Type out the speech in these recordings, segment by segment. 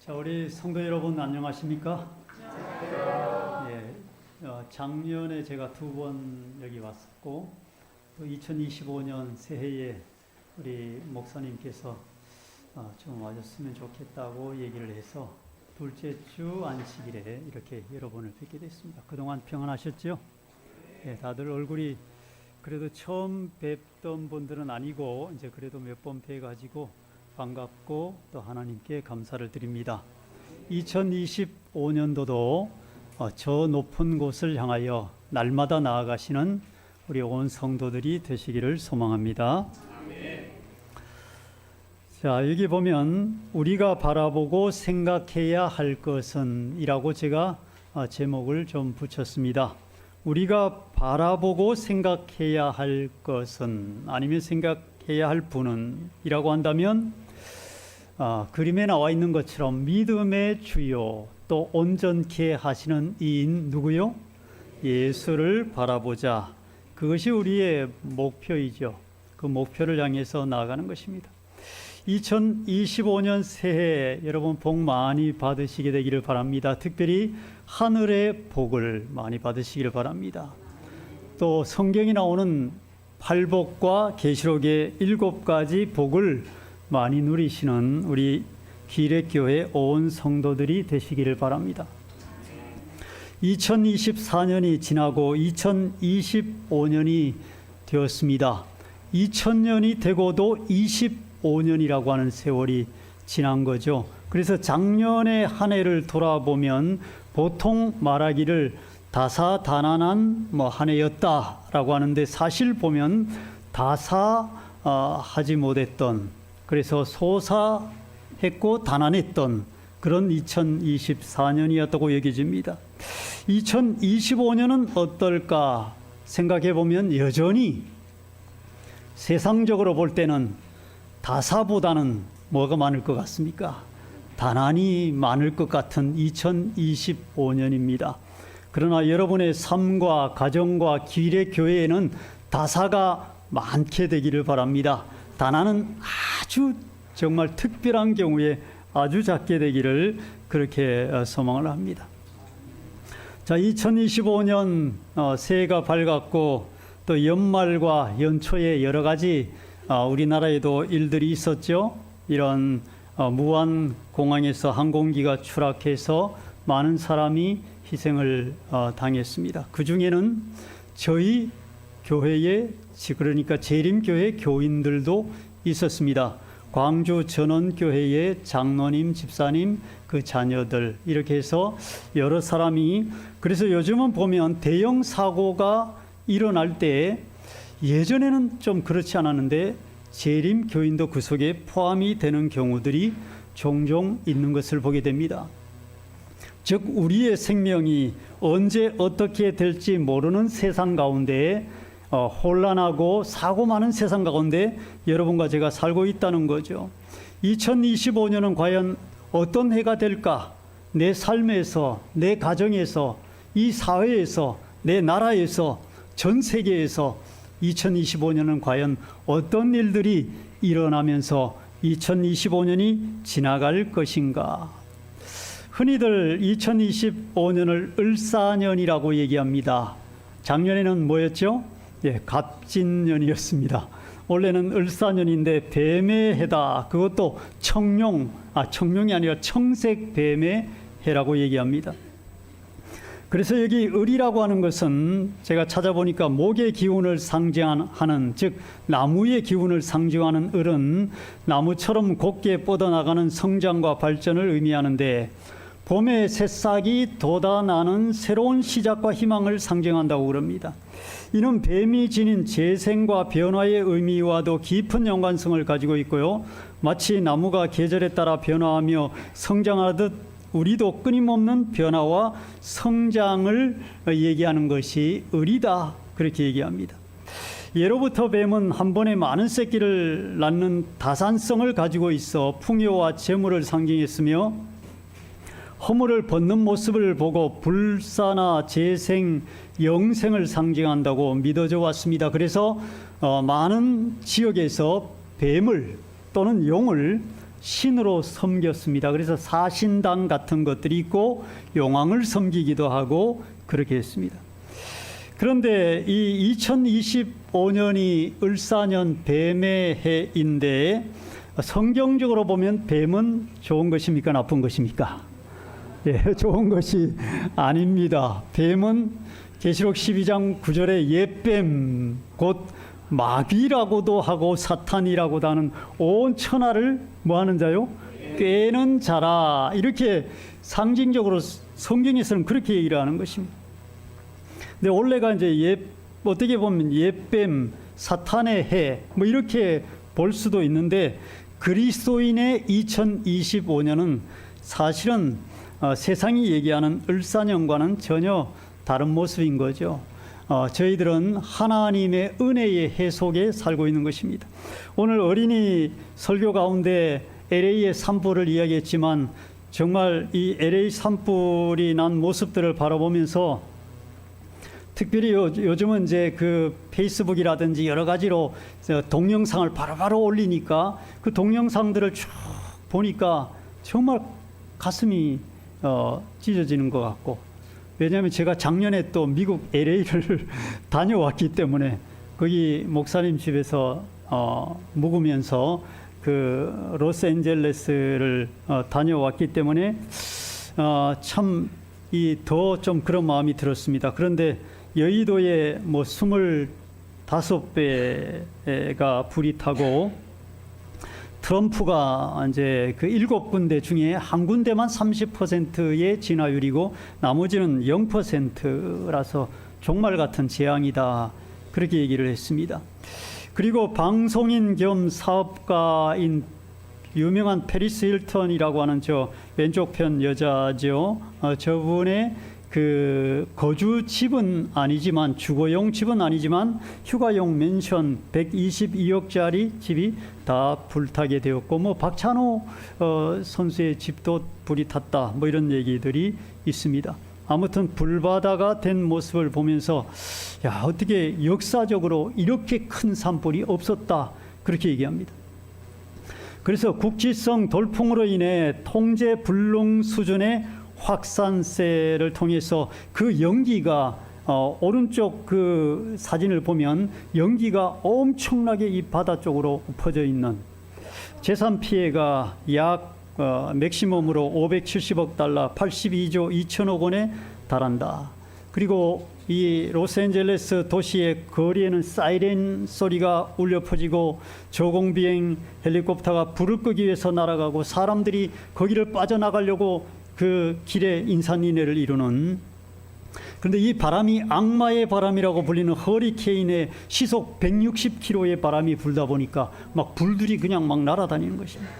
자, 우리 성도 여러분 안녕하십니까? 예, 작년에 제가 2번 여기 왔었고, 또 2025년 새해에 우리 목사님께서 좀 와줬으면 좋겠다고 얘기를 해서 둘째 주 안식일에 이렇게 여러분을 뵙게 됐습니다. 그동안 평안하셨죠? 예, 다들 얼굴이 그래도 처음 뵙던 분들은 아니고 이제 그래도 몇 번 뵈가지고 반갑고 또 하나님께 감사를 드립니다. 2025년도도 저 높은 곳을 향하여 날마다 나아가시는 우리 온 성도들이 되시기를 소망합니다. 자, 여기 보면 우리가 바라보고 생각해야 할 것은 이라고 제가 제목을 좀 붙였습니다. 우리가 바라보고 생각해야 할 것은 아니면 생각해야 할 분은 이라고 한다면 그림에 나와 있는 것처럼 믿음의 주요 또 온전케 하시는 이인 누구요? 예수를 바라보자. 그것이 우리의 목표이죠. 그 목표를 향해서 나아가는 것입니다. 2025년 새해 여러분 복 많이 받으시게 되기를 바랍니다. 특별히 하늘의 복을 많이 받으시기를 바랍니다. 또 성경에 나오는 팔복과 계시록의 7가지 복을 많이 누리시는 우리 기획교회 온 성도들이 되시기를 바랍니다. 2024년이 지나고 2025년이 되었습니다. 2000년이 되고도 25년이라고 하는 세월이 지난 거죠. 그래서 작년의 한 해를 돌아보면 보통 말하기를 다사다난한 한 해였다라고 하는데 사실 보면 다사하지 못했던, 그래서 소사했고 단안했던 그런 2024년이었다고 여겨집니다. 2025년은 어떨까 생각해 보면 여전히 세상적으로 볼 때는 다사보다는 뭐가 많을 것 같습니까? 단안이 많을 것 같은 2025년입니다. 그러나 여러분의 삶과 가정과 기획교회에는 다사가 많게 되기를 바랍니다. 단안은 아주 정말 특별한 경우에 아주 작게 되기를 그렇게 소망을 합니다. 자, 2025년 새해가 밝았고 또 연말과 연초에 여러 가지 우리나라에도 일들이 있었죠. 이런 무안공항에서 항공기가 추락해서 많은 사람이 희생을 당했습니다. 그 중에는 저희 교회의, 그러니까 재림교회 교인들도 있었습니다. 광주 전원교회의 장로님, 집사님, 그 자녀들 이렇게 해서 여러 사람이, 그래서 요즘은 보면 대형 사고가 일어날 때 예전에는 좀 그렇지 않았는데 재림교인도 그 속에 포함이 되는 경우들이 종종 있는 것을 보게 됩니다. 즉 우리의 생명이 언제 어떻게 될지 모르는 세상 가운데 혼란하고 사고 많은 세상 가운데 여러분과 제가 살고 있다는 거죠. 2025년은 과연 어떤 해가 될까? 내 삶에서, 내 가정에서, 이 사회에서, 내 나라에서, 전 세계에서 2025년은 과연 어떤 일들이 일어나면서 2025년이 지나갈 것인가? 흔히들 2025년을 을사년이라고 얘기합니다. 작년에는 뭐였죠? 예, 갑진년이었습니다. 원래는 을사년인데 뱀의 해다. 그것도 청룡이 아니라 청색 뱀의 해라고 얘기합니다. 그래서 여기 을이라고 하는 것은 제가 찾아보니까 목의 기운을 상징하는, 즉 나무의 기운을 상징하는 을은 나무처럼 곱게 뻗어나가는 성장과 발전을 의미하는데 봄의 새싹이 돋아나는 새로운 시작과 희망을 상징한다고 그럽니다. 이는 뱀이 지닌 재생과 변화의 의미와도 깊은 연관성을 가지고 있고요. 마치 나무가 계절에 따라 변화하며 성장하듯 우리도 끊임없는 변화와 성장을 얘기하는 것이 을이다, 그렇게 얘기합니다. 예로부터 뱀은 한 번에 많은 새끼를 낳는 다산성을 가지고 있어 풍요와 재물을 상징했으며 허물을 벗는 모습을 보고 불사나 재생, 영생을 상징한다고 믿어져 왔습니다. 그래서 많은 지역에서 뱀을 또는 용을 신으로 섬겼습니다. 그래서 사신당 같은 것들이 있고 용왕을 섬기기도 하고 그렇게 했습니다. 그런데 이 2025년이 을사년 뱀의 해인데 성경적으로 보면 뱀은 좋은 것입니까? 나쁜 것입니까? 예, 좋은 것이 아닙니다. 뱀은 계시록 12장 9절에 옛뱀 곧 마귀라고도 하고 사탄이라고도 하는 온 천하를 뭐 하는 자요? 꿰는 자라. 이렇게 상징적으로 성경에서는 그렇게 얘기를 하는 것입니다. 근데 원래가 이제 어떻게 보면 옛뱀, 사탄의 해, 뭐 이렇게 볼 수도 있는데 그리스도인의 2025년은 사실은 세상이 얘기하는 을사년과는 전혀 다른 모습인 거죠. 저희들은 하나님의 은혜의 해 속에 살고 있는 것입니다. 오늘 어린이 설교 가운데 LA의 산불을 이야기했지만 정말 이 LA 산불이 난 모습들을 바라보면서 특별히 요즘은 이제 그 페이스북이라든지 여러 가지로 동영상을 바로바로 올리니까 그 동영상들을 쭉 보니까 정말 가슴이 찢어지는 것 같고, 왜냐하면 제가 작년에 또 미국 LA를 다녀왔기 때문에 거기 목사님 집에서 묵으면서 그 로스앤젤레스를 다녀왔기 때문에 참 이 더 좀 그런 마음이 들었습니다. 그런데 여의도에 뭐 25배가 불이 타고 트럼프가 이제 그 7군데 중에 한 군데만 30%의 진화율이고 나머지는 0%라서 종말 같은 재앙이다. 그렇게 얘기를 했습니다. 그리고 방송인 겸 사업가인 유명한 페리스 힐턴이라고 하는 저 왼쪽 편 여자죠. 저분의 그 거주 집은 아니지만 주거용 집은 아니지만 휴가용 맨션 122억짜리 집이 다 불타게 되었고, 뭐 박찬호 선수의 집도 불이 탔다, 뭐 이런 얘기들이 있습니다. 아무튼 불바다가 된 모습을 보면서 야, 어떻게 역사적으로 이렇게 큰 산불이 없었다, 그렇게 얘기합니다. 그래서 국지성 돌풍으로 인해 통제 불능 수준의 확산세를 통해서 그 연기가 오른쪽 그 사진을 보면 연기가 엄청나게 이 바다 쪽으로 퍼져 있는, 재산 피해가 약 맥시멈으로 570억 달러, 82조 2천억 원에 달한다. 그리고 이 로스앤젤레스 도시의 거리에는 사이렌 소리가 울려 퍼지고 저공비행 헬리콥터가 불을 끄기 위해서 날아가고 사람들이 거기를 빠져나가려고 그 길에 인산인해를 이루는, 그런데 이 바람이 악마의 바람이라고 불리는 허리케인의 시속 160km의 바람이 불다 보니까 막 불들이 그냥 막 날아다니는 것입니다.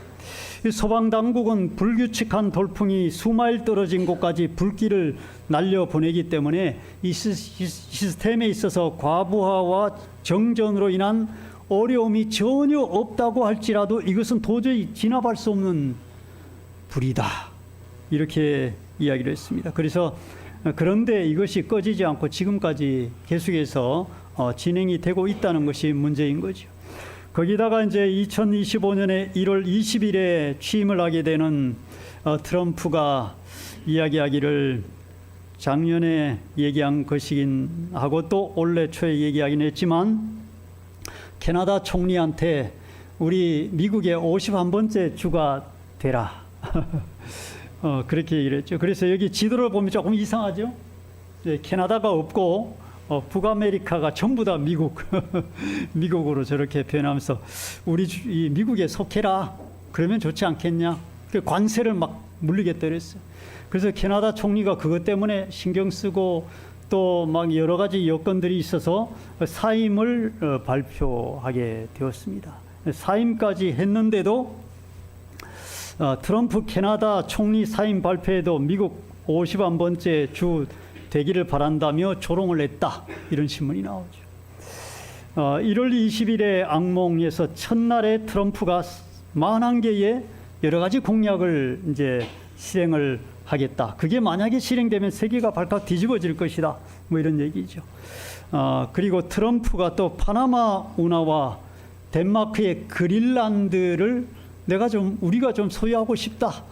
소방당국은 불규칙한 돌풍이 수마일 떨어진 곳까지 불길을 날려보내기 때문에 이 시스템에 있어서 과부하와 정전으로 인한 어려움이 전혀 없다고 할지라도 이것은 도저히 진압할 수 없는 불이다, 이렇게 이야기를 했습니다. 그래서 그런데 이것이 꺼지지 않고 지금까지 계속해서 진행이 되고 있다는 것이 문제인 거죠. 거기다가 이제 2025년에 1월 20일에 취임을 하게 되는 트럼프가 이야기하기를 작년에 얘기한 것이긴 하고 또 올해 초에 얘기하긴 했지만 캐나다 총리한테 우리 미국의 51번째 주가 되라. 그렇게 얘기를 했죠. 그래서 여기 지도를 보면 조금 이상하죠. 캐나다가 없고 북아메리카가 전부 다 미국, 미국으로 저렇게 표현하면서 우리 이 미국에 속해라. 그러면 좋지 않겠냐. 관세를 막 물리겠다 그랬어요. 그래서 캐나다 총리가 그것 때문에 신경 쓰고 또 막 여러 가지 여건들이 있어서 사임을 발표하게 되었습니다. 사임까지 했는데도 트럼프 캐나다 총리 사임 발표에도 미국 51번째 주 되기를 바란다며 조롱을 했다, 이런 신문이 나오죠. 1월 20일에 악몽에서 첫날에 트럼프가 41개의 여러 가지 공약을 이제 실행을 하겠다. 그게 만약에 실행되면 세계가 발칵 뒤집어질 것이다, 뭐 이런 얘기죠. 그리고 트럼프가 또 파나마 운하와 덴마크의 그린란드를 우리가 좀 소유하고 싶다.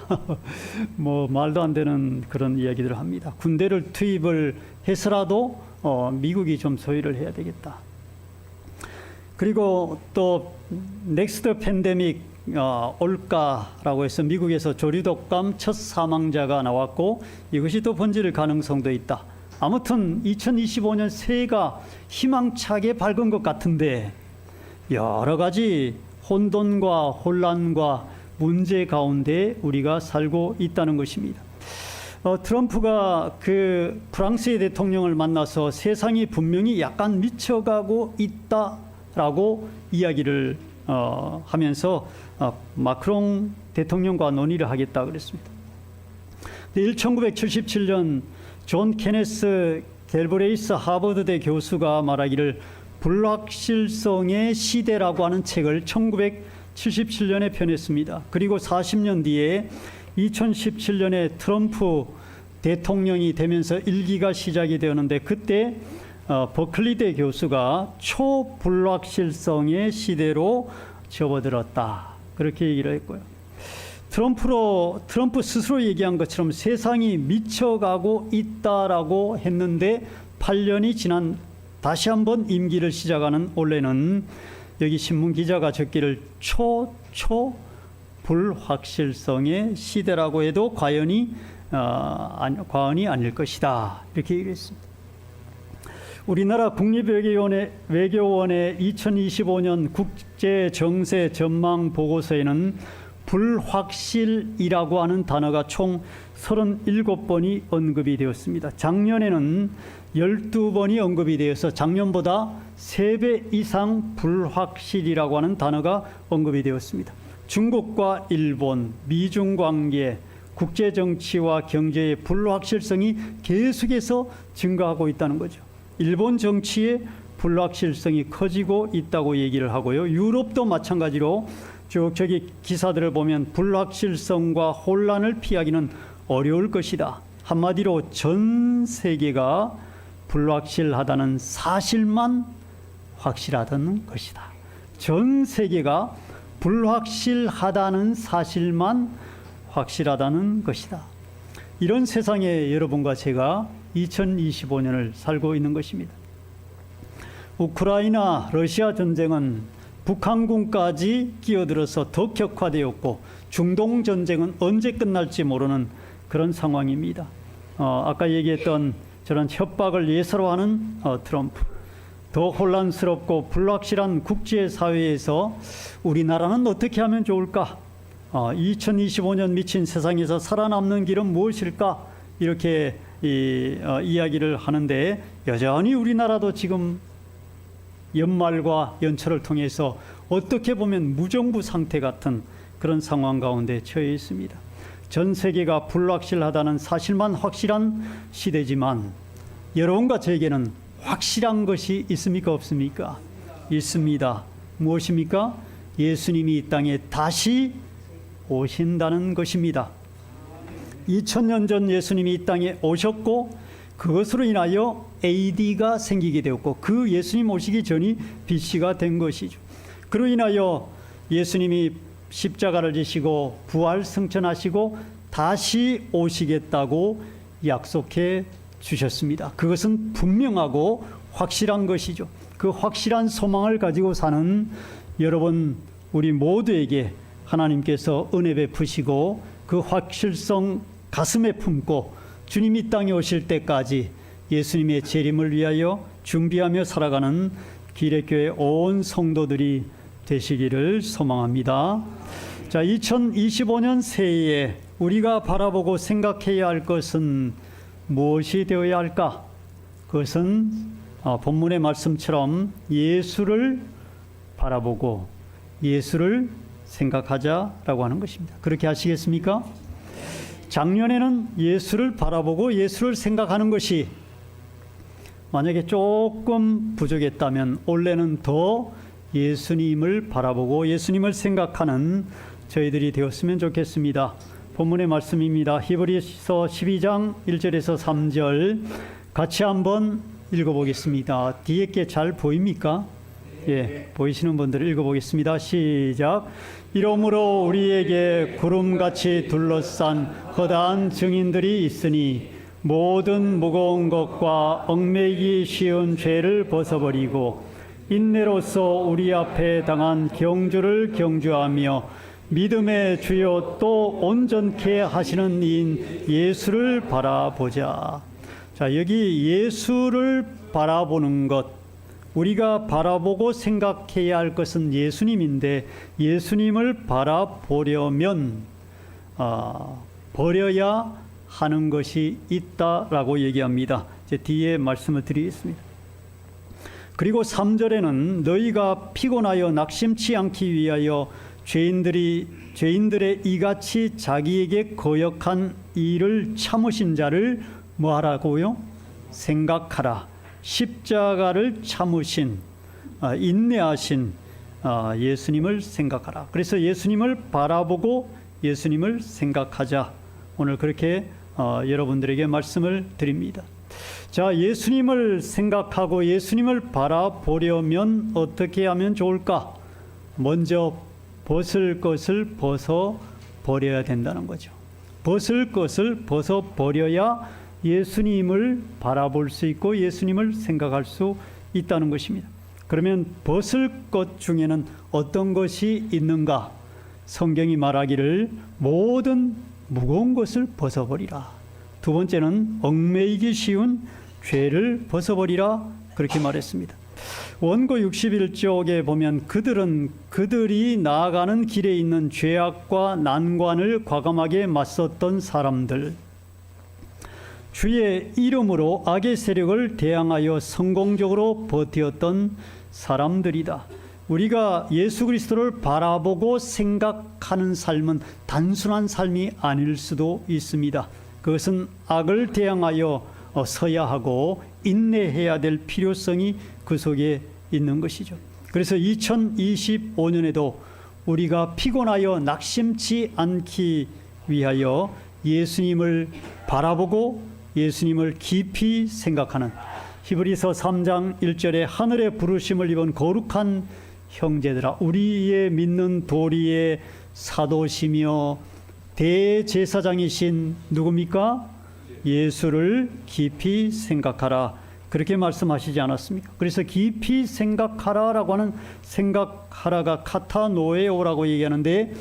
뭐 말도 안 되는 그런 이야기들을 합니다. 군대를 투입을 해서라도 미국이 좀 소유를 해야 되겠다. 그리고 또 넥스트 팬데믹 올까라고 해서 미국에서 조류독감 첫 사망자가 나왔고 이것이 또 번질 가능성도 있다. 아무튼 2025년 새해가 희망차게 밝은 것 같은데 여러 가지 혼돈과 혼란과 문제 가운데 우리가 살고 있다는 것입니다. 트럼프가 그 프랑스의 대통령을 만나서 세상이 분명히 약간 미쳐가고 있다라고 이야기를 하면서 마크롱 대통령과 논의를 하겠다 그랬습니다. 1977년 존 케네스 갤브레이스 하버드대 교수가 말하기를 불확실성의 시대라고 하는 책을 1977년에 펴냈습니다. 그리고 40년 뒤에 2017년에 트럼프 대통령이 되면서 일기가 시작이 되었는데 그때 버클리대 교수가 초불확실성의 시대로 접어들었다. 그렇게 얘기를 했고요. 트럼프 스스로 얘기한 것처럼 세상이 미쳐가고 있다라고 했는데 8년이 지난 다시 한번 임기를 시작하는 올해는 여기 신문 기자가 적기를 불확실성의 시대라고 해도 과언이 아닐 것이다. 이렇게 얘기했습니다. 우리나라 국립외교원의 2025년 국제정세 전망 보고서에는 불확실이라고 하는 단어가 총 37번이 언급이 되었습니다. 작년에는 12번이 언급이 되어서 작년보다 3배 이상 불확실이라고 하는 단어가 언급이 되었습니다. 중국과 일본, 미중 관계, 국제정치와 경제의 불확실성이 계속해서 증가하고 있다는 거죠. 일본 정치의 불확실성이 커지고 있다고 얘기를 하고요. 유럽도 마찬가지로 쭉 저기 기사들을 보면 불확실성과 혼란을 피하기는 어려울 것이다. 한마디로 전 세계가 불확실하다는 사실만 확실하다는 것이다. 전 세계가 불확실하다는 사실만 확실하다는 것이다. 이런 세상에 여러분과 제가 2025년을 살고 있는 것입니다. 우크라이나 러시아 전쟁은 북한군까지 끼어들어서 더 격화되었고 중동 전쟁은 언제 끝날지 모르는 그런 상황입니다. 아까 얘기했던 저런 협박을 예사로 하는 트럼프, 더 혼란스럽고 불확실한 국제사회에서 우리나라는 어떻게 하면 좋을까? 2025년 미친 세상에서 살아남는 길은 무엇일까? 이렇게 이야기를 하는데 여전히 우리나라도 지금 연말과 연초를 통해서 어떻게 보면 무정부 상태 같은 그런 상황 가운데 처해 있습니다. 전 세계가 불확실하다는 사실만 확실한 시대지만 여러분과 저에게는 확실한 것이 있습니까? 없습니까? 있습니다. 무엇입니까? 예수님이 이 땅에 다시 오신다는 것입니다. 2000년 전 예수님이 이 땅에 오셨고 그것으로 인하여 AD가 생기게 되었고 그 예수님 오시기 전이 BC가 된 것이죠. 그로 인하여 예수님이 십자가를 지시고 부활 승천하시고 다시 오시겠다고 약속해 주셨습니다. 그것은 분명하고 확실한 것이죠. 그 확실한 소망을 가지고 사는 여러분 우리 모두에게 하나님께서 은혜 베푸시고 그 확실성 가슴에 품고 주님 이 땅에 오실 때까지 예수님의 재림을 위하여 준비하며 살아가는 기력교회 온 성도들이 되시기를 소망합니다. 자, 2025년 새해에 우리가 바라보고 생각해야 할 것은 무엇이 되어야 할까? 그것은 본문의 말씀처럼 예수를 바라보고 예수를 생각하자라고 하는 것입니다. 그렇게 하시겠습니까? 작년에는 예수를 바라보고 예수를 생각하는 것이 만약에 조금 부족했다면 올해는 더 예수님을 바라보고 예수님을 생각하는 저희들이 되었으면 좋겠습니다. 본문의 말씀입니다. 히브리서 12장 1절에서 3절 같이 한번 읽어보겠습니다. 뒤에 게 잘 보입니까? 예, 보이시는 분들 읽어보겠습니다. 시작. 이러므로 우리에게 구름같이 둘러싼 허다한 증인들이 있으니 모든 무거운 것과 얽매이기 쉬운 죄를 벗어버리고 인내로서 우리 앞에 당한 경주를 경주하며 믿음의 주요 또 온전케 하시는 이인 예수를 바라보자. 자, 여기 예수를 바라보는 것, 우리가 바라보고 생각해야 할 것은 예수님인데 예수님을 바라보려면 버려야 하는 것이 있다라고 얘기합니다. 이제 뒤에 말씀을 드리겠습니다. 그리고 3절에는 너희가 피곤하여 낙심치 않기 위하여 죄인들의 이같이 자기에게 거역한 일을 참으신 자를 뭐하라고요? 생각하라. 십자가를 참으신 인내하신 예수님을 생각하라. 그래서 예수님을 바라보고 예수님을 생각하자. 오늘 그렇게 여러분들에게 말씀을 드립니다. 자, 예수님을 생각하고 예수님을 바라보려면 어떻게 하면 좋을까? 먼저 벗을 것을 벗어 버려야 된다는 거죠. 벗을 것을 벗어 버려야 예수님을 바라볼 수 있고 예수님을 생각할 수 있다는 것입니다. 그러면 벗을 것 중에는 어떤 것이 있는가? 성경이 말하기를 모든 무거운 것을 벗어버리라. 두 번째는 얽매이기 쉬운 죄를 벗어버리라, 그렇게 말했습니다. 원고 61쪽에 보면 그들이 나아가는 길에 있는 죄악과 난관을 과감하게 맞섰던 사람들, 주의 이름으로 악의 세력을 대항하여 성공적으로 버티었던 사람들이다. 우리가 예수 그리스도를 바라보고 생각하는 삶은 단순한 삶이 아닐 수도 있습니다. 그것은 악을 대항하여 서야 하고 인내해야 될 필요성이 그 속에 있는 것이죠. 그래서 2025년에도 우리가 피곤하여 낙심치 않기 위하여 예수님을 바라보고 예수님을 깊이 생각하는, 히브리서 3장 1절에 하늘의 부르심을 입은 거룩한 형제들아, 우리의 믿는 도리의 사도시며 대제사장이신 누굽니까? 예수를 깊이 생각하라, 그렇게 말씀하시지 않았습니까? 그래서 깊이 생각하라라고 하는 생각하라가 카타노에오라고 얘기하는데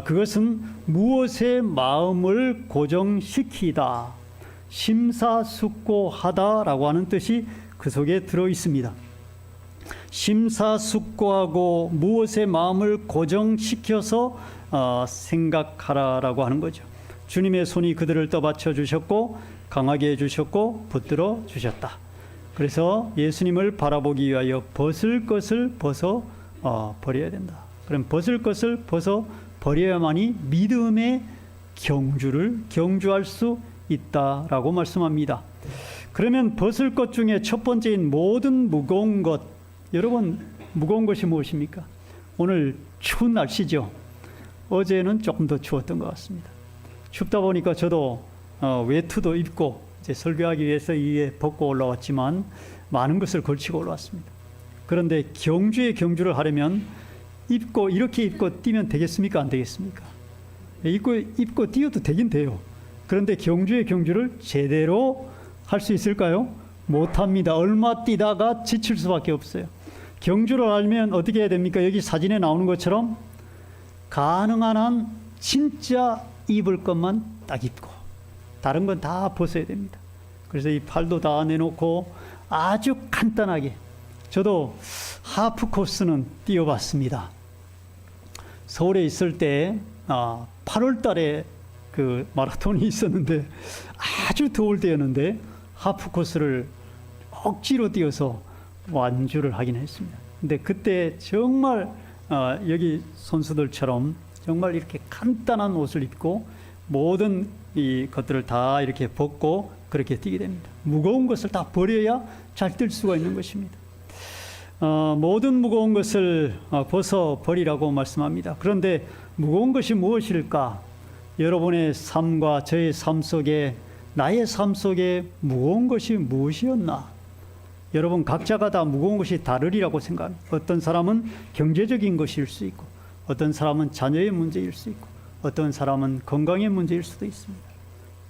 그것은 무엇에 마음을 고정시키다, 심사숙고하다라고 하는 뜻이 그 속에 들어 있습니다. 심사숙고하고 무엇에 마음을 고정시켜서 생각하라라고 하는 거죠. 주님의 손이 그들을 떠받쳐 주셨고 강하게 해주셨고 붙들어 주셨다. 그래서 예수님을 바라보기 위하여 벗을 것을 벗어 버려야 된다. 그럼 벗을 것을 벗어 버려야만이 믿음의 경주를 경주할 수 있다라고 말씀합니다. 그러면 벗을 것 중에 첫 번째인 모든 무거운 것, 여러분 무거운 것이 무엇입니까? 오늘 추운 날씨죠. 어제는 조금 더 추웠던 것 같습니다. 춥다 보니까 저도 외투도 입고 이제 설교하기 위해서 이에 벗고 올라왔지만 많은 것을 걸치고 올라왔습니다. 그런데 경주의 경주를 하려면 이렇게 입고 뛰면 되겠습니까? 안 되겠습니까? 입고 뛰어도 되긴 돼요. 그런데 경주의 경주를 제대로 할 수 있을까요? 못합니다. 얼마 뛰다가 지칠 수밖에 없어요. 경주를 하려면 어떻게 해야 됩니까? 여기 사진에 나오는 것처럼 가능한 한 진짜 입을 것만 딱 입고 다른 건 다 벗어야 됩니다. 그래서 이 팔도 다 내놓고 아주 간단하게, 저도 하프 코스는 뛰어봤습니다. 서울에 있을 때 8월 달에 그 마라톤이 있었는데 아주 더울 때였는데 하프 코스를 억지로 뛰어서 완주를 하긴 했습니다. 근데 그때 정말 여기 선수들처럼 정말 이렇게 간단한 옷을 입고 모든 이 것들을 다 이렇게 벗고 그렇게 뛰게 됩니다. 무거운 것을 다 버려야 잘 뛸 수가 있는 것입니다. 모든 무거운 것을 벗어 버리라고 말씀합니다. 그런데 무거운 것이 무엇일까? 여러분의 삶과 저의 삶 속에, 나의 삶 속에 무거운 것이 무엇이었나? 여러분 각자가 다 무거운 것이 다르리라고 생각합니다. 어떤 사람은 경제적인 것일 수 있고, 어떤 사람은 자녀의 문제일 수 있고, 어떤 사람은 건강의 문제일 수도 있습니다.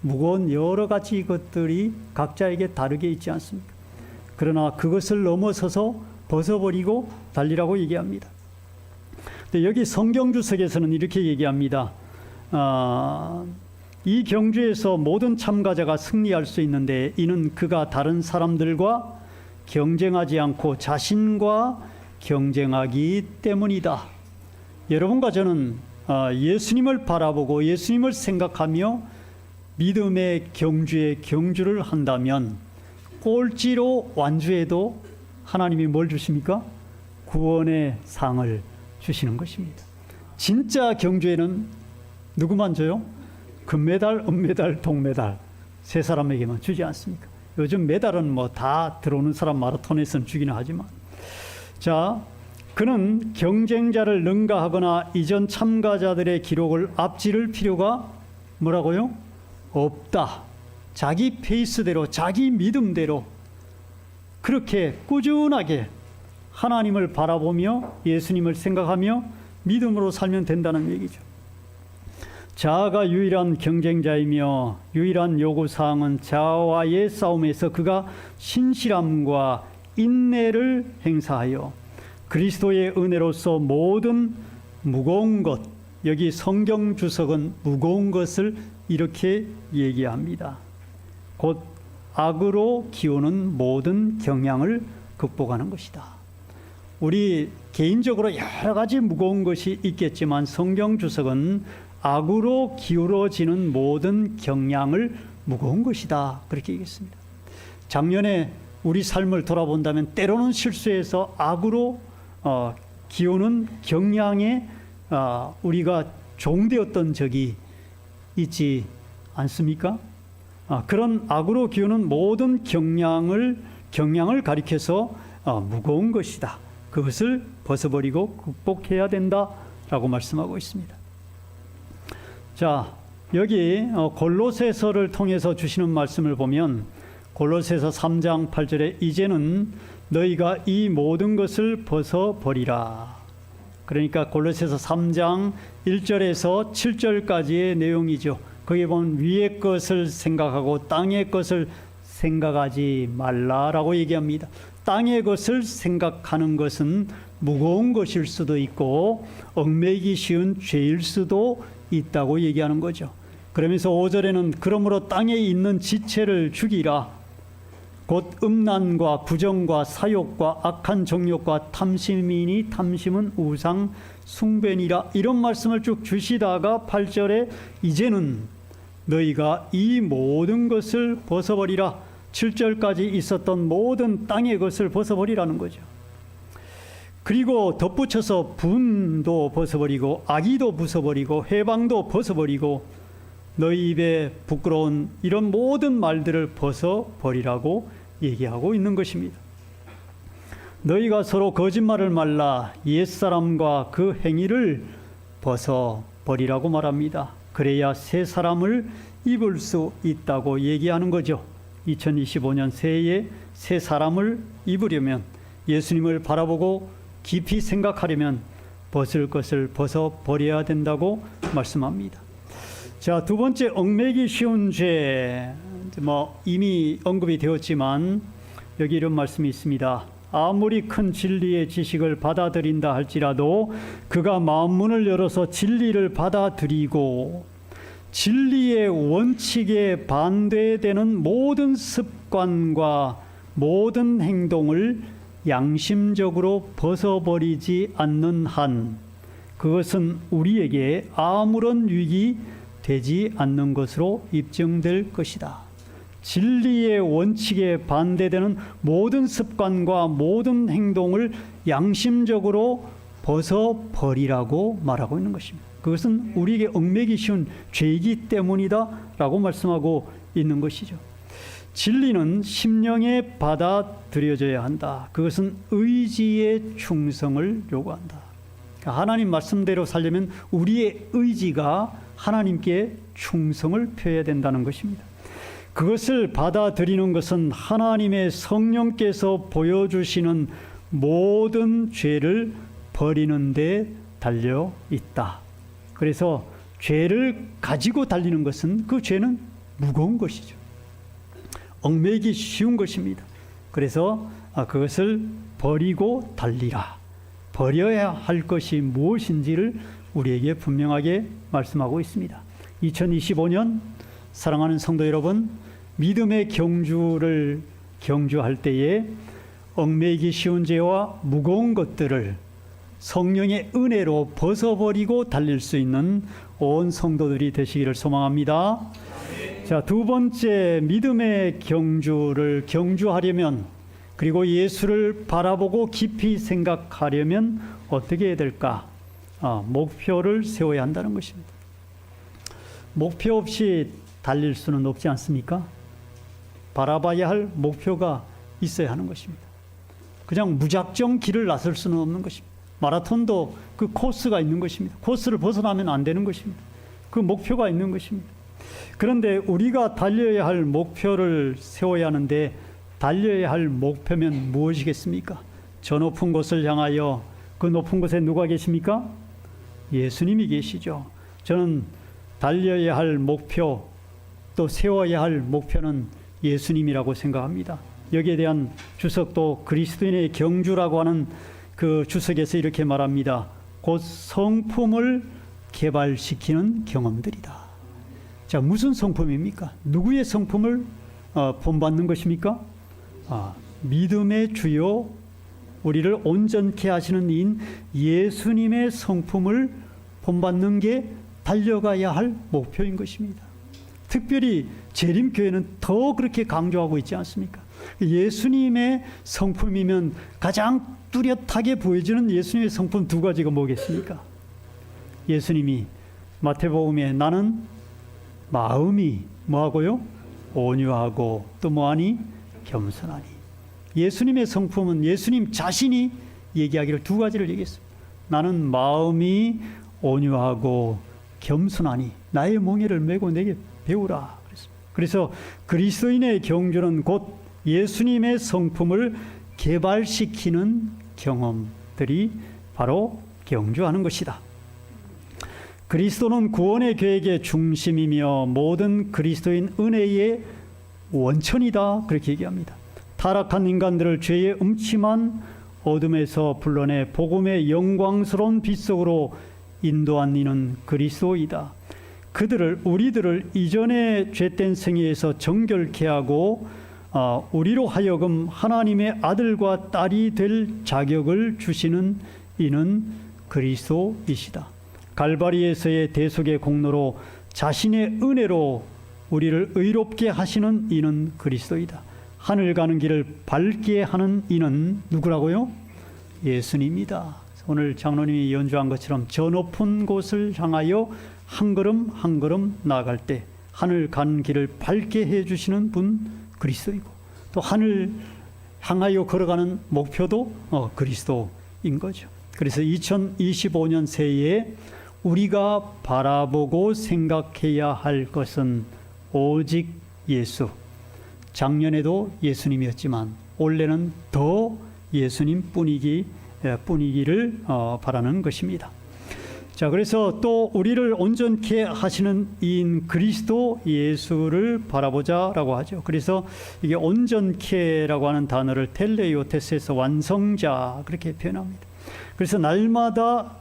무거운 여러 가지 것들이 각자에게 다르게 있지 않습니까? 그러나 그것을 넘어서서 벗어버리고 달리라고 얘기합니다. 근데 여기 성경 주석에서는 이렇게 얘기합니다. 이 경주에서 모든 참가자가 승리할 수 있는데 이는 그가 다른 사람들과 경쟁하지 않고 자신과 경쟁하기 때문이다. 여러분과 저는 예수님을 바라보고 예수님을 생각하며 믿음의 경주에 경주를 한다면 꼴찌로 완주해도 하나님이 뭘 주십니까? 구원의 상을 주시는 것입니다. 진짜 경주에는 누구만 줘요? 금메달, 은메달, 동메달 세 사람에게만 주지 않습니까? 요즘 메달은 뭐 다 들어오는 사람 마라톤에서는 주기는 하지만, 자, 그는 경쟁자를 능가하거나 이전 참가자들의 기록을 앞지를 필요가 뭐라고요? 없다. 자기 페이스대로, 자기 믿음대로 그렇게 꾸준하게 하나님을 바라보며 예수님을 생각하며 믿음으로 살면 된다는 얘기죠. 자아가 유일한 경쟁자이며 유일한 요구사항은 자아와의 싸움에서 그가 신실함과 인내를 행사하여 그리스도의 은혜로서 모든 무거운 것, 여기 성경 주석은 무거운 것을 이렇게 얘기합니다. 곧 악으로 기우는 모든 경향을 극복하는 것이다. 우리 개인적으로 여러 가지 무거운 것이 있겠지만 성경 주석은 악으로 기울어지는 모든 경향을 무거운 것이다, 그렇게 얘기했습니다. 작년에 우리 삶을 돌아본다면 때로는 실수해서 악으로 기우는 경향에 우리가 종되었던 적이 있지 않습니까? 그런 악으로 기우는 모든 경향을 가리켜서 무거운 것이다. 그것을 벗어버리고 극복해야 된다라고 말씀하고 있습니다. 자, 여기 골로새서를 통해서 주시는 말씀을 보면 골로새서 3장 8절에 이제는 너희가 이 모든 것을 벗어버리라. 그러니까 골로새서 3장 1절에서 7절까지의 내용이죠. 거기에 보면 위의 것을 생각하고 땅의 것을 생각하지 말라라고 얘기합니다. 땅의 것을 생각하는 것은 무거운 것일 수도 있고 얽매이기 쉬운 죄일 수도 있다고 얘기하는 거죠. 그러면서 5절에는 그러므로 땅에 있는 지체를 죽이라. 곧 음란과 부정과 사욕과 악한 정욕과 탐심이니 탐심은 우상 숭배니라. 이런 말씀을 쭉 주시다가 8절에 이제는 너희가 이 모든 것을 벗어버리라. 7절까지 있었던 모든 땅의 것을 벗어버리라는 거죠. 그리고 덧붙여서 분도 벗어버리고 악의도 벗어버리고 해방도 벗어버리고 너희 입에 부끄러운 이런 모든 말들을 벗어버리라고 얘기하고 있는 것입니다. 너희가 서로 거짓말을 말라 옛사람과 그 행위를 벗어버리라고 말합니다. 그래야 새 사람을 입을 수 있다고 얘기하는 거죠. 2025년 새해에 새 사람을 입으려면 예수님을 바라보고 깊이 생각하려면 벗을 것을 벗어버려야 된다고 말씀합니다. 자, 두 번째 얽매이기 쉬운 죄, 이미 언급이 되었지만 여기 이런 말씀이 있습니다. 아무리 큰 진리의 지식을 받아들인다 할지라도 그가 마음문을 열어서 진리를 받아들이고 진리의 원칙에 반대되는 모든 습관과 모든 행동을 양심적으로 벗어버리지 않는 한 그것은 우리에게 아무런 유익이 되지 않는 것으로 입증될 것이다. 진리의 원칙에 반대되는 모든 습관과 모든 행동을 양심적으로 벗어버리라고 말하고 있는 것입니다. 그것은 우리에게 얽매이기 쉬운 죄이기 때문이다 라고 말씀하고 있는 것이죠. 진리는 심령에 받아들여져야 한다. 그것은 의지의 충성을 요구한다. 그러니까 하나님 말씀대로 살려면 우리의 의지가 하나님께 충성을 표해야 된다는 것입니다. 그것을 받아들이는 것은 하나님의 성령께서 보여주시는 모든 죄를 버리는 데 달려 있다. 그래서 죄를 가지고 달리는 것은 그 죄는 무거운 것이죠. 얽매이기 쉬운 것입니다. 그래서 그것을 버리고 달리라. 버려야 할 것이 무엇인지를 우리에게 분명하게 말씀하고 있습니다. 2025년 사랑하는 성도 여러분, 믿음의 경주를 경주할 때에 얽매이기 쉬운 죄와 무거운 것들을 성령의 은혜로 벗어버리고 달릴 수 있는 온 성도들이 되시기를 소망합니다. 자, 두 번째, 믿음의 경주를 경주하려면, 그리고 예수를 바라보고 깊이 생각하려면 어떻게 해야 될까? 목표를 세워야 한다는 것입니다. 목표 없이 달릴 수는 없지 않습니까? 바라봐야 할 목표가 있어야 하는 것입니다. 그냥 무작정 길을 나설 수는 없는 것입니다. 마라톤도 그 코스가 있는 것입니다. 코스를 벗어나면 안 되는 것입니다. 그 목표가 있는 것입니다. 그런데 우리가 달려야 할 목표를 세워야 하는데, 달려야 할 목표면 무엇이겠습니까? 저 높은 곳을 향하여, 그 높은 곳에 누가 계십니까? 예수님이 계시죠. 저는 달려야 할 목표, 또 세워야 할 목표는 예수님이라고 생각합니다. 여기에 대한 주석도 그리스도인의 경주라고 하는 그 주석에서 이렇게 말합니다. 곧 성품을 개발시키는 경험들이다. 자, 무슨 성품입니까? 누구의 성품을 본받는 것입니까? 믿음의 주요, 우리를 온전케 하시는 이인 예수님의 성품을 본받는 게 달려가야 할 목표인 것입니다. 특별히 재림교회는 더 그렇게 강조하고 있지 않습니까? 예수님의 성품이면 가장 뚜렷하게 보여지는 예수님의 성품 두 가지가 뭐겠습니까? 예수님이 마태복음에 나는 마음이 뭐하고요? 온유하고 또 뭐하니? 겸손하니. 예수님의 성품은 예수님 자신이 얘기하기를 두 가지를 얘기했습니다. 나는 마음이 온유하고 겸손하니 나의 멍에를 메고 내게 배우라. 그래서 그리스도인의 경주는 곧 예수님의 성품을 개발시키는 경험들이 바로 경주하는 것이다. 그리스도는 구원의 계획의 중심이며 모든 그리스도인 은혜의 원천이다. 그렇게 얘기합니다. 타락한 인간들을 죄의 음침한 어둠에서 불러내 복음의 영광스러운 빛 속으로 인도한 이는 그리스도이다. 우리들을 이전의 죄된 생애에서 정결케 하고 우리로 하여금 하나님의 아들과 딸이 될 자격을 주시는 이는 그리스도이시다. 갈바리에서의 대속의 공로로 자신의 은혜로 우리를 의롭게 하시는 이는 그리스도이다. 하늘 가는 길을 밝게 하는 이는 누구라고요? 예수님이다. 오늘 장로님이 연주한 것처럼 저 높은 곳을 향하여 한 걸음 한 걸음 나아갈 때 하늘 가는 길을 밝게 해주시는 분 그리스도이고, 또 하늘 향하여 걸어가는 목표도 그리스도인 거죠. 그래서 2025년 새해에 우리가 바라보고 생각해야 할 것은 오직 예수. 작년에도 예수님이었지만 올해는 더 예수님 뿐이기를 바라는 것입니다. 자, 그래서 또 우리를 온전케 하시는 이인 그리스도 예수를 바라보자라고 하죠. 그래서 이게 온전케라고 하는 단어를 텔레이오테스에서 완성자 그렇게 표현합니다. 그래서 날마다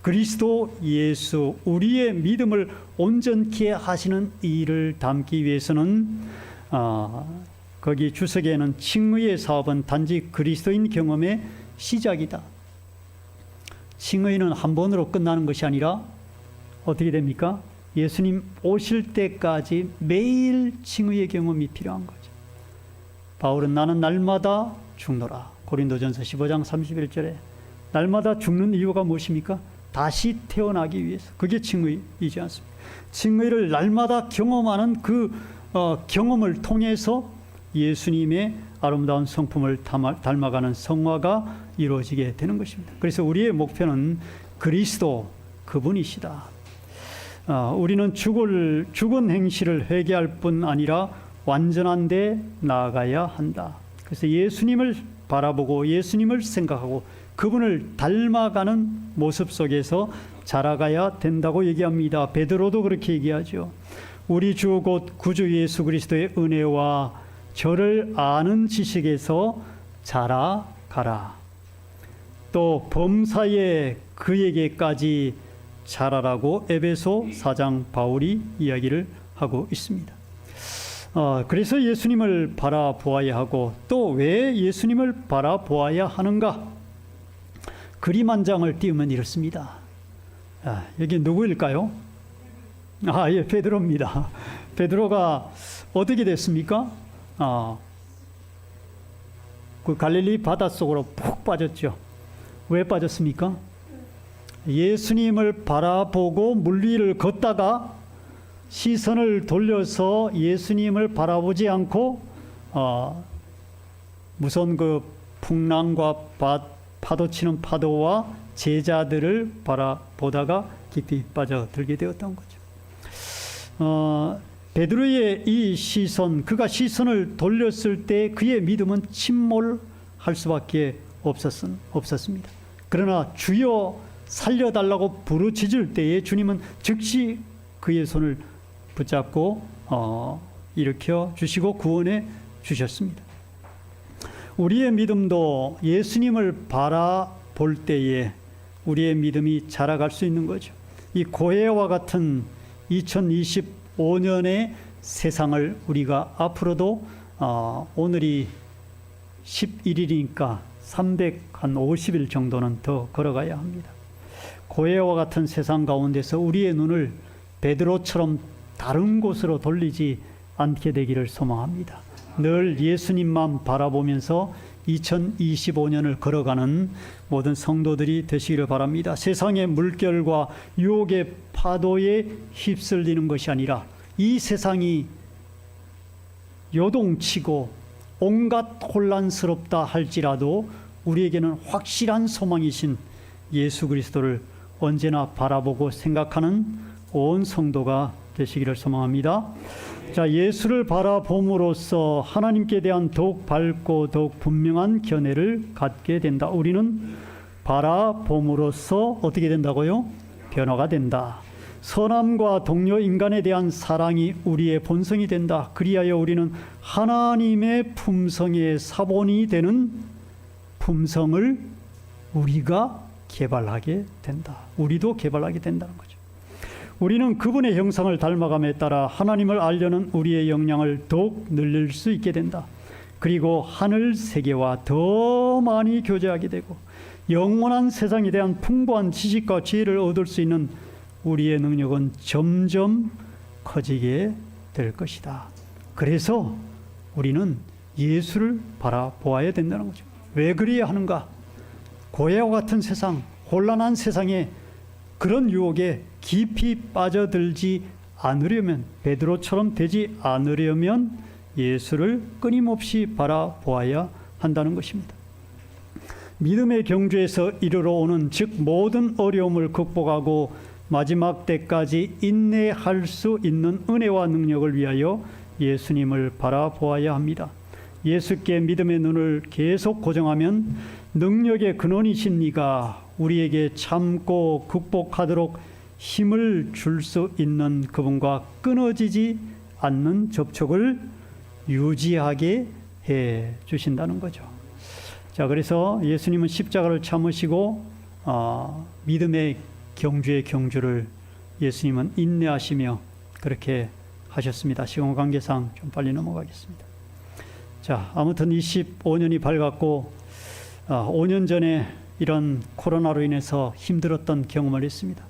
그리스도 예수, 우리의 믿음을 온전케 하시는 이를 담기 위해서는 거기 주석에는 칭의의 사업은 단지 그리스도인 경험의 시작이다. 칭의는 한 번으로 끝나는 것이 아니라 어떻게 됩니까? 예수님 오실 때까지 매일 칭의의 경험이 필요한 거죠. 바울은 나는 날마다 죽노라. 고린도전서 15장 31절에 날마다 죽는 이유가 무엇입니까? 다시 태어나기 위해서. 그게 칭의이지 않습니까? 칭의를 날마다 경험하는 그 경험을 통해서 예수님의 아름다운 성품을 닮아가는 성화가 이루어지게 되는 것입니다. 그래서 우리의 목표는 그리스도 그분이시다. 우리는 죽은 행실을 회개할 뿐 아니라 완전한 데 나아가야 한다. 그래서 예수님을 바라보고 예수님을 생각하고 그분을 닮아가는 모습 속에서 자라가야 된다고 얘기합니다. 베드로도 그렇게 얘기하죠. 우리 주 곧 구주 예수 그리스도의 은혜와 저를 아는 지식에서 자라가라. 또 범사에 그에게까지 자라라고 에베소 4장 바울이 이야기를 하고 있습니다. 그래서 예수님을 바라보아야 하고 또 왜 예수님을 바라보아야 하는가? 그림 한 장을 띄우면 이렇습니다. 여기 누구일까요? 예, 베드로입니다. 베드로가 어떻게 됐습니까? 그 갈릴리 바닷속으로 푹 빠졌죠. 왜 빠졌습니까? 예수님을 바라보고 물 위를 걷다가 시선을 돌려서 예수님을 바라보지 않고 무서운 그 풍랑과 파도치는 파도와 제자들을 바라보다가 깊이 빠져들게 되었던 거죠. 베드로의 이 시선, 그가 시선을 돌렸을 때 그의 믿음은 침몰할 수밖에 없었습니다. 그러나 주여 살려달라고 부르짖을 때에 주님은 즉시 그의 손을 붙잡고 일으켜 주시고 구원해 주셨습니다. 우리의 믿음도 예수님을 바라볼 때에 우리의 믿음이 자라갈 수 있는 거죠. 이 고해와 같은 2025년의 세상을 우리가 앞으로도 오늘이 11일이니까 350일 정도는 더 걸어가야 합니다. 고해와 같은 세상 가운데서 우리의 눈을 베드로처럼 다른 곳으로 돌리지 않게 되기를 소망합니다. 늘 예수님만 바라보면서 2025년을 걸어가는 모든 성도들이 되시기를 바랍니다. 세상의 물결과 유혹의 파도에 휩쓸리는 것이 아니라 이 세상이 요동치고 온갖 혼란스럽다 할지라도 우리에게는 확실한 소망이신 예수 그리스도를 언제나 바라보고 생각하는 온 성도가 되시기를 소망합니다. 자, 예수를 바라봄으로써 하나님께 대한 더욱 밝고 더욱 분명한 견해를 갖게 된다. 우리는 바라봄으로써 어떻게 된다고요? 변화가 된다. 선함과 동료 인간에 대한 사랑이 우리의 본성이 된다. 그리하여 우리는 하나님의 품성의 사본이 되는 품성을 우리가 개발하게 된다. 우리도 개발하게 된다는 거죠. 우리는 그분의 형상을 닮아감에 따라 하나님을 알려는 우리의 역량을 더욱 늘릴 수 있게 된다. 그리고 하늘 세계와 더 많이 교제하게 되고 영원한 세상에 대한 풍부한 지식과 지혜를 얻을 수 있는 우리의 능력은 점점 커지게 될 것이다. 그래서 우리는 예수를 바라보아야 된다는 거죠. 왜 그래야 하는가? 고해와 같은 세상, 혼란한 세상에 그런 유혹에 깊이 빠져들지 않으려면, 베드로처럼 되지 않으려면 예수를 끊임없이 바라보아야 한다는 것입니다. 믿음의 경주에서 이르러 오는 즉 모든 어려움을 극복하고 마지막 때까지 인내할 수 있는 은혜와 능력을 위하여 예수님을 바라보아야 합니다. 예수께 믿음의 눈을 계속 고정하면 능력의 근원이신 이가 우리에게 참고 극복하도록 힘을 줄 수 있는 그분과 끊어지지 않는 접촉을 유지하게 해 주신다는 거죠. 자, 그래서 예수님은 십자가를 참으시고 믿음의 경주의 경주를 예수님은 인내하시며 그렇게 하셨습니다. 시간 관계상 좀 빨리 넘어가겠습니다. 자, 아무튼 25년이 밝았고 5년 전에 이런 코로나로 인해서 힘들었던 경험을 했습니다.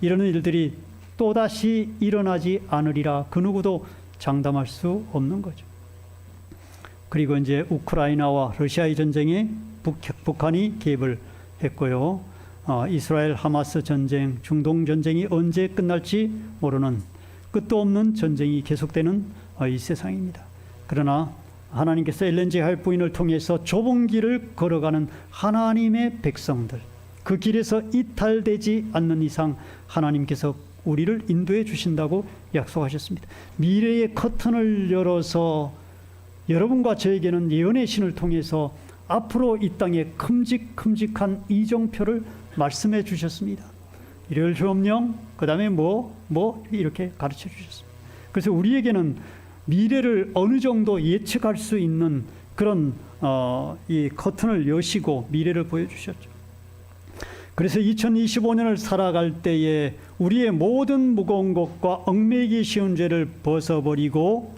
이런 일들이 또다시 일어나지 않으리라 그 누구도 장담할 수 없는 거죠. 그리고 이제 우크라이나와 러시아의 전쟁에 북한이 개입을 했고요. 이스라엘 하마스 전쟁, 중동 전쟁이 언제 끝날지 모르는 끝도 없는 전쟁이 계속되는 이 세상입니다. 그러나 하나님께서 LNG 파이프라인을 통해서 좁은 길을 걸어가는 하나님의 백성들, 그 길에서 이탈되지 않는 이상 하나님께서 우리를 인도해 주신다고 약속하셨습니다. 미래의 커튼을 열어서 여러분과 저에게는 예언의 신을 통해서 앞으로 이 땅에 큼직큼직한 이정표를 말씀해 주셨습니다. 일요일 휴업령, 그 다음에 뭐 이렇게 가르쳐 주셨습니다. 그래서 우리에게는 미래를 어느 정도 예측할 수 있는 그런 이 커튼을 여시고 미래를 보여주셨죠. 그래서 2025년을 살아갈 때에 우리의 모든 무거운 것과 얽매이기 쉬운 죄를 벗어버리고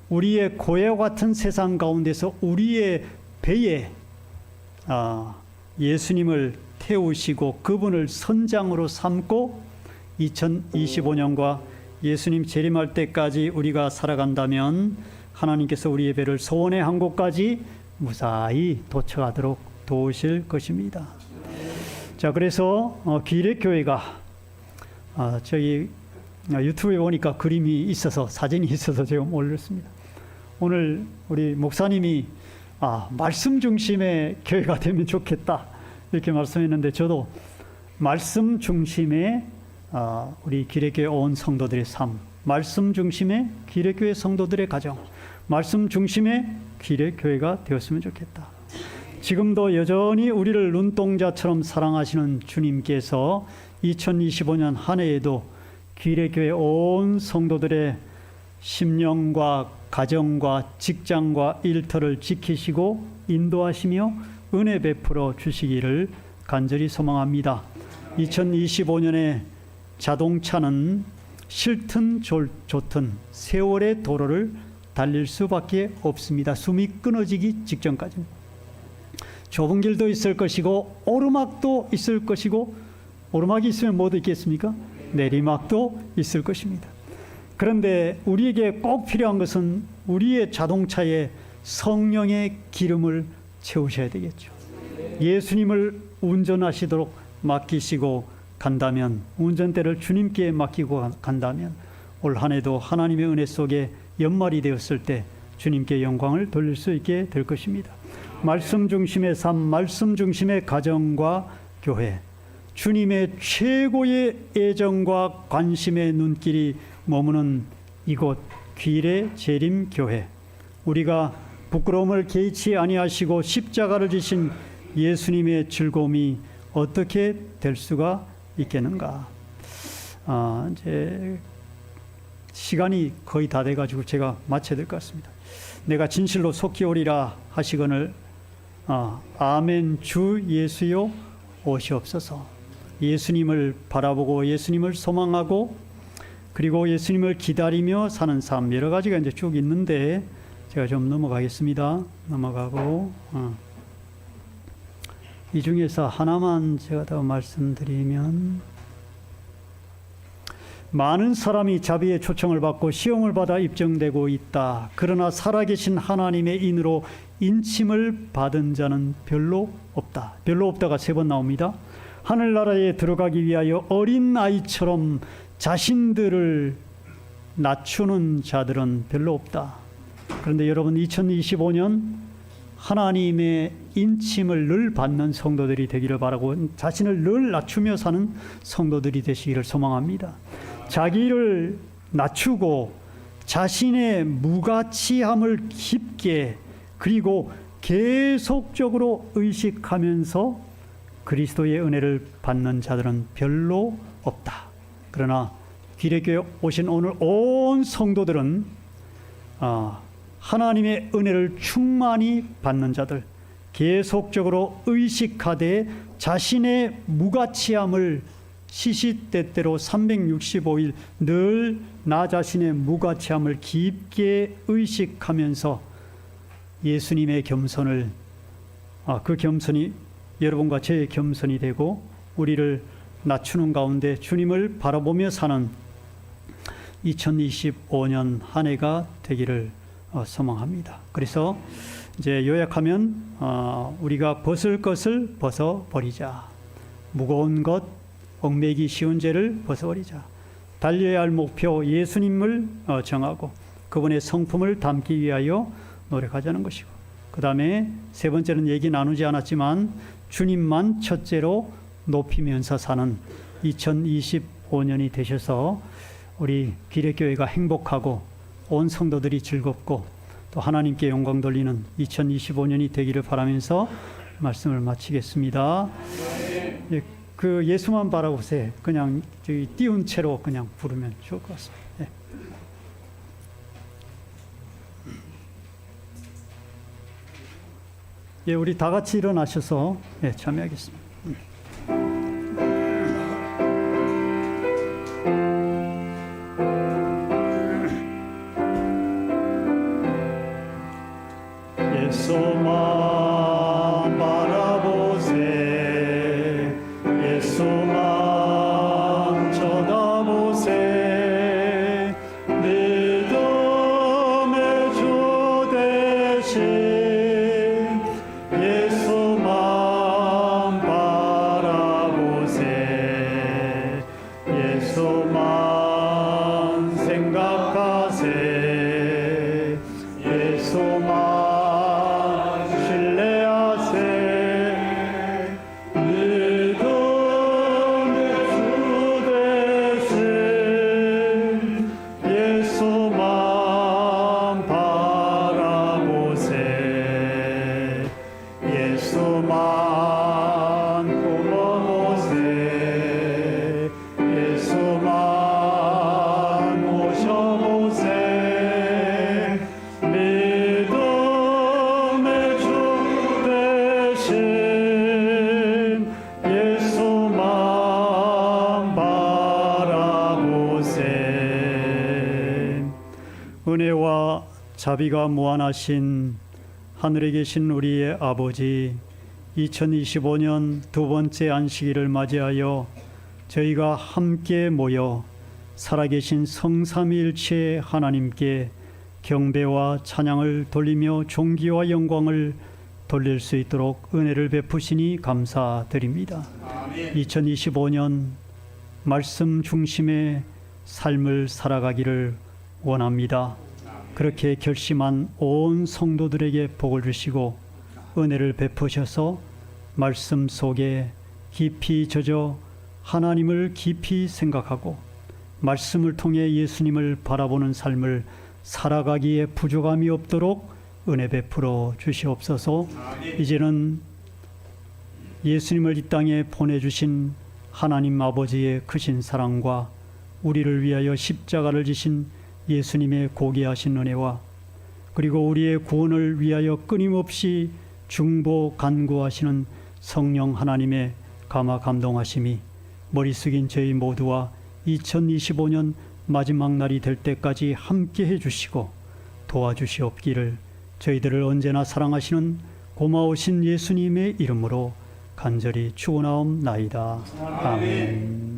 우리의 고해와 같은 세상 가운데서 우리의 배에 예수님을 태우시고 그분을 선장으로 삼고 2025년과 예수님 재림할 때까지 우리가 살아간다면 하나님께서 우리의 배를 소원의 한 곳까지 무사히 도착하도록 도우실 것입니다. 자, 그래서 기획교회가 저기 유튜브에 보니까 그림이 있어서 사진이 있어서 제가 올렸습니다. 오늘 우리 목사님이 말씀 중심의 교회가 되면 좋겠다 이렇게 말씀했는데 저도 말씀 중심의 우리 기획교회 온 성도들의 삶, 말씀 중심의 기획교회 성도들의 가정, 말씀 중심의 기획교회가 되었으면 좋겠다. 지금도 여전히 우리를 눈동자처럼 사랑하시는 주님께서 2025년 한 해에도 기획교회 온 성도들의 심령과 가정과 직장과 일터를 지키시고 인도하시며 은혜 베풀어 주시기를 간절히 소망합니다. 2025년에 자동차는 싫든 좋든 세월의 도로를 달릴 수밖에 없습니다. 숨이 끊어지기 직전까지입니다. 좁은 길도 있을 것이고 오르막도 있을 것이고 오르막이 있으면 뭐도 있겠습니까? 내리막도 있을 것입니다. 그런데 우리에게 꼭 필요한 것은 우리의 자동차에 성령의 기름을 채우셔야 되겠죠. 예수님을 운전하시도록 맡기시고 간다면, 운전대를 주님께 맡기고 간다면 올 한 해도 하나님의 은혜 속에 연말이 되었을 때 주님께 영광을 돌릴 수 있게 될 것입니다. 말씀 중심의 삶, 말씀 중심의 가정과 교회, 주님의 최고의 애정과 관심의 눈길이 머무는 이곳 귀일의 재림교회, 우리가 부끄러움을 개의치 아니하시고 십자가를 지신 예수님의 즐거움이 어떻게 될 수가 있겠는가. 이제 시간이 거의 다 돼가지고 제가 마쳐야 될 것 같습니다. 내가 진실로 속히 오리라 하시거늘 아멘. 주 예수여 오시옵소서. 예수님을 바라보고 예수님을 소망하고 그리고 예수님을 기다리며 사는 삶, 여러 가지가 이제 쭉 있는데 제가 좀 넘어가겠습니다. 넘어가고 이 중에서 하나만 제가 더 말씀드리면, 많은 사람이 자비의 초청을 받고 시험을 받아 입증되고 있다. 그러나 살아계신 하나님의 인으로 인침을 받은 자는 별로 없다. 별로 없다가 3번 나옵니다. 하늘나라에 들어가기 위하여 어린 아이처럼 자신들을 낮추는 자들은 별로 없다. 그런데 여러분, 2025년 하나님의 인침을 늘 받는 성도들이 되기를 바라고 자신을 늘 낮추며 사는 성도들이 되시기를 소망합니다. 자기를 낮추고 자신의 무가치함을 깊게 그리고 계속적으로 의식하면서 그리스도의 은혜를 받는 자들은 별로 없다. 그러나 기독교에 오신 오늘 온 성도들은 하나님의 은혜를 충만히 받는 자들, 계속적으로 의식하되 자신의 무가치함을 시시때때로 365일 늘 나 자신의 무가치함을 깊게 의식하면서 예수님의 겸손을, 그 겸손이 여러분과 제 겸손이 되고 우리를 낮추는 가운데 주님을 바라보며 사는 2025년 한 해가 되기를 소망합니다. 그래서 이제 요약하면 우리가 벗을 것을 벗어버리자. 무거운 것, 얽매이기 쉬운 죄를 벗어버리자. 달려야 할 목표 예수님을 정하고 그분의 성품을 담기 위하여 노력하자는 것이고, 그 다음에 3번째는 얘기 나누지 않았지만 주님만 첫째로 높이면서 사는 2025 2025년이 되셔서 우리 기력교회가 행복하고 온 성도들이 즐겁고 또 하나님께 영광 돌리는 2025년이 되기를 바라면서 말씀을 마치겠습니다. 예, 그 예수만 바라보세요. 그냥 저기 띄운 채로 그냥 부르면 좋을 것 같습니다. 예. 예, 우리 다 같이 일어나셔서 참여하겠습니다. 예수만 바라보세, 예수만 쳐다보세, 믿음의 주 되신 예수만 바라보세, 예수만 생각하세, 예수만 은혜와 자비가 무한하신 하늘에 계신 우리의 아버지, 2025년 두 번째 안식일을 맞이하여 저희가 함께 모여 살아계신 성삼위일체 하나님께 경배와 찬양을 돌리며 존귀와 영광을 돌릴 수 있도록 은혜를 베푸시니 감사드립니다. 아멘. 2025년 말씀 중심의 삶을 살아가기를 원합니다. 그렇게 결심한 온 성도들에게 복을 주시고 은혜를 베푸셔서 말씀 속에 깊이 젖어 하나님을 깊이 생각하고 말씀을 통해 예수님을 바라보는 삶을 살아가기에 부족함이 없도록 은혜 베풀어 주시옵소서. 이제는 예수님을 이 땅에 보내주신 하나님 아버지의 크신 사랑과 우리를 위하여 십자가를 지신 예수님의 고귀하신 은혜와 그리고 우리의 구원을 위하여 끊임없이 중보 간구하시는 성령 하나님의 감화 감동하심이 머리 숙인 저희 모두와 2025년 마지막 날이 될 때까지 함께 해주시고 도와주시옵기를 저희들을 언제나 사랑하시는 고마우신 예수님의 이름으로 간절히 축원하옵나이다. 아멘.